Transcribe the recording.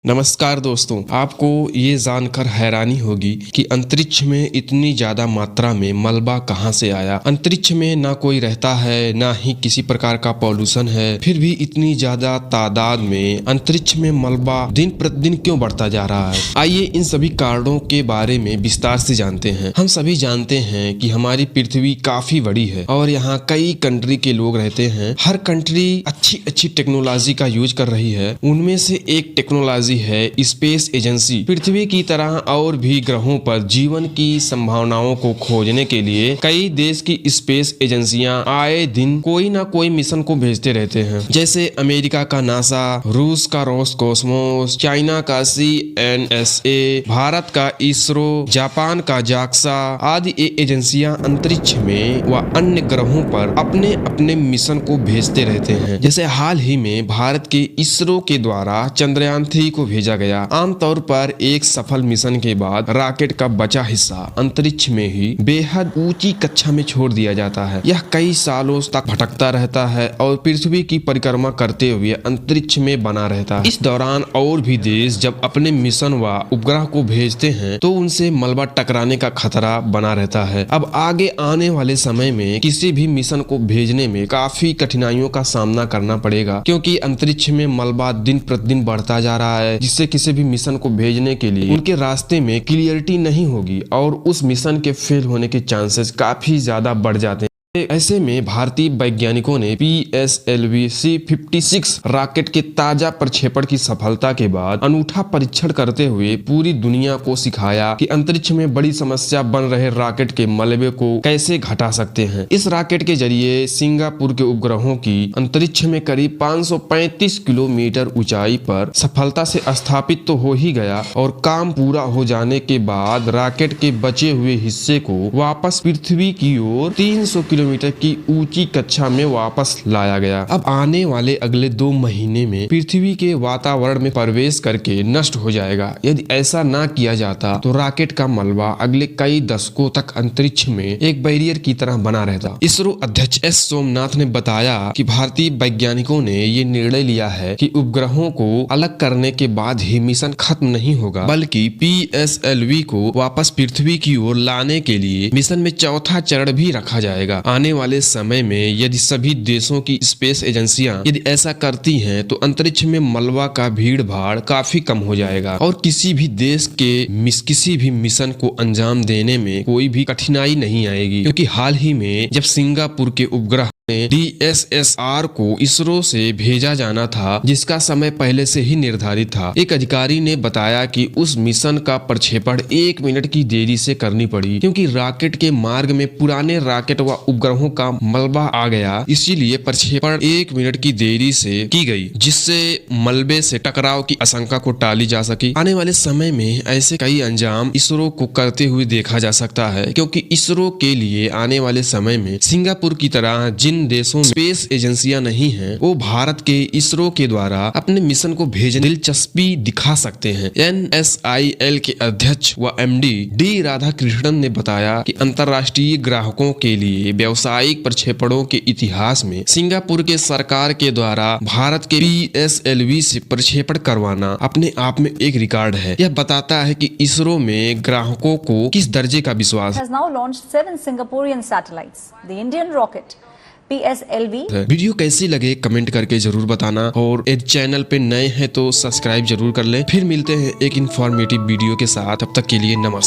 नमस्कार दोस्तों, आपको ये जानकर हैरानी होगी कि अंतरिक्ष में इतनी ज्यादा मात्रा में मलबा कहाँ से आया। अंतरिक्ष में ना कोई रहता है, ना ही किसी प्रकार का पॉल्यूशन है, फिर भी इतनी ज्यादा तादाद में अंतरिक्ष में मलबा दिन प्रतिदिन क्यों बढ़ता जा रहा है। आइए इन सभी कारणों के बारे में विस्तार से जानते हैं। हम सभी जानते हैं कि हमारी पृथ्वी काफी बड़ी है और यहाँ कई कंट्री के लोग रहते हैं। हर कंट्री अच्छी अच्छी टेक्नोलॉजी का यूज कर रही है। उनमें से एक टेक्नोलॉजी है स्पेस एजेंसी। पृथ्वी की तरह और भी ग्रहों पर जीवन की संभावनाओं को खोजने के लिए कई देश की स्पेस एजेंसियां आए दिन कोई ना कोई मिशन को भेजते रहते हैं। जैसे अमेरिका का नासा, रूस का रोसकोसमोस, चाइना का CNSA, भारत का इसरो, जापान का जाक्सा आदि एजेंसियां अंतरिक्ष में व अन्य ग्रहों पर अपने अपने मिशन को भेजते रहते हैं। जैसे हाल ही में भारत के इसरो के द्वारा चंद्रयान 3 को भेजा गया। आमतौर पर एक सफल मिशन के बाद रॉकेट का बचा हिस्सा अंतरिक्ष में ही बेहद ऊंची कक्षा में छोड़ दिया जाता है। यह कई सालों तक भटकता रहता है और पृथ्वी की परिक्रमा करते हुए अंतरिक्ष में बना रहता है। इस दौरान और भी देश जब अपने मिशन व उपग्रह को भेजते हैं तो उनसे मलबा टकराने का खतरा बना रहता है। अब आगे आने वाले समय में किसी भी मिशन को भेजने में काफी कठिनाइयों का सामना करना पड़ेगा, क्योंकि अंतरिक्ष में मलबा दिन प्रतिदिन बढ़ता जा रहा है, जिससे किसी भी मिशन को भेजने के लिए उनके रास्ते में क्लियरिटी नहीं होगी और उस मिशन के फेल होने के चांसेस काफी ज्यादा बढ़ जाते हैं। ऐसे में भारतीय वैज्ञानिकों ने PSLV C-56 रॉकेट के ताजा प्रक्षेपण की सफलता के बाद अनूठा परीक्षण करते हुए पूरी दुनिया को सिखाया कि अंतरिक्ष में बड़ी समस्या बन रहे रॉकेट के मलबे को कैसे घटा सकते हैं। इस रॉकेट के जरिए सिंगापुर के उपग्रहों की अंतरिक्ष में करीब 535 किलोमीटर ऊंचाई पर सफलता से स्थापित तो हो ही गया और काम पूरा हो जाने के बाद रॉकेट के बचे हुए हिस्से को वापस पृथ्वी की ओर 300 किलोमीटर की ऊंची कक्षा में वापस लाया गया। अब आने वाले अगले 2 महीने में पृथ्वी के वातावरण में प्रवेश करके नष्ट हो जाएगा। यदि ऐसा ना किया जाता तो रॉकेट का मलबा अगले कई दशकों तक अंतरिक्ष में एक बैरियर की तरह बना रहता। इसरो अध्यक्ष S सोमनाथ ने बताया कि भारतीय वैज्ञानिकों ने ये निर्णय लिया है कि उपग्रहों को अलग करने के बाद ही मिशन खत्म नहीं होगा, बल्कि PSLV को वापस पृथ्वी की ओर लाने के लिए मिशन में चौथा चरण भी रखा जाएगा। आने वाले समय में यदि सभी देशों की स्पेस एजेंसियां यदि ऐसा करती हैं तो अंतरिक्ष में मलबा का भीड़ भाड़ काफी कम हो जाएगा और किसी भी देश के किसी भी मिशन को अंजाम देने में कोई भी कठिनाई नहीं आएगी। क्योंकि हाल ही में जब सिंगापुर के उपग्रह DSSR को इसरो से भेजा जाना था, जिसका समय पहले से ही निर्धारित था, एक अधिकारी ने बताया कि उस मिशन का प्रक्षेपण 1 मिनट की देरी से करनी पड़ी, क्योंकि रॉकेट के मार्ग में पुराने रॉकेट व उपग्रहों का मलबा आ गया। इसीलिए प्रक्षेपण 1 मिनट की देरी से की गई, जिससे मलबे से टकराव की आशंका को टाली जा सकी। आने वाले समय में ऐसे कई अंजाम इसरो को करते हुए देखा जा सकता है, क्योंकि इसरो के लिए आने वाले समय में सिंगापुर की तरह जिन देशों में स्पेस एजेंसियां नहीं हैं, वो भारत के इसरो के द्वारा अपने मिशन को भेजने दिलचस्पी दिखा सकते हैं। NSIL के अध्यक्ष व MD D राधाकृष्णन ने बताया कि अंतर्राष्ट्रीय ग्राहकों के लिए व्यावसायिक प्रक्षेपणों के इतिहास में सिंगापुर के सरकार के द्वारा भारत के PSLV से प्रक्षेपण करवाना अपने आप में एक रिकॉर्ड है। यह बताता है कि इसरो में ग्राहकों को किस दर्जे का विश्वास है। PSLV। वीडियो कैसी लगे कमेंट करके जरूर बताना और इस चैनल पे नए हैं तो सब्सक्राइब जरूर कर लें। फिर मिलते हैं एक इन्फॉर्मेटिव वीडियो के साथ, तब तक के लिए नमस्कार।